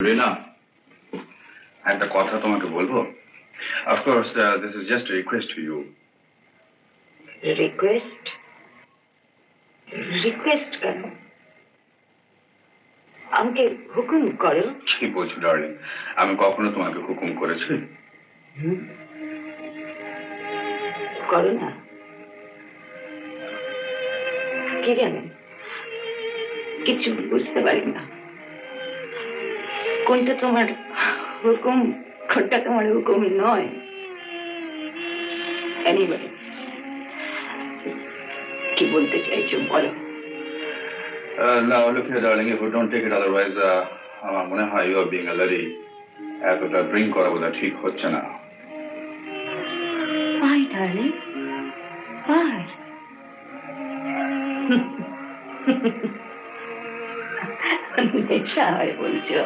রিনা, একটা কথা তোমাকে বলবো? Of course, this is just a request to you. Request? Request কেন? আমাকে হুকুম করো। কি বলছো ডার্লিং? আমি কখনো তোমাকে হুকুম করেছি? করো না। কি জানেন, কিছু বুঝতে পারি না। কোনটা তোমার হুকুম, কোনটা তোমার হুকুম নয়। এনিওয়ে, কি বলতে চাইছো বলো। Now, look here, darling, if you don't take it otherwise, আমার মনে হয় you are being a lady. এতটা ড্রিঙ্ক করা বোধহয় ঠিক হচ্ছে না। Why, darling? Why? নেশা হয় বলছো?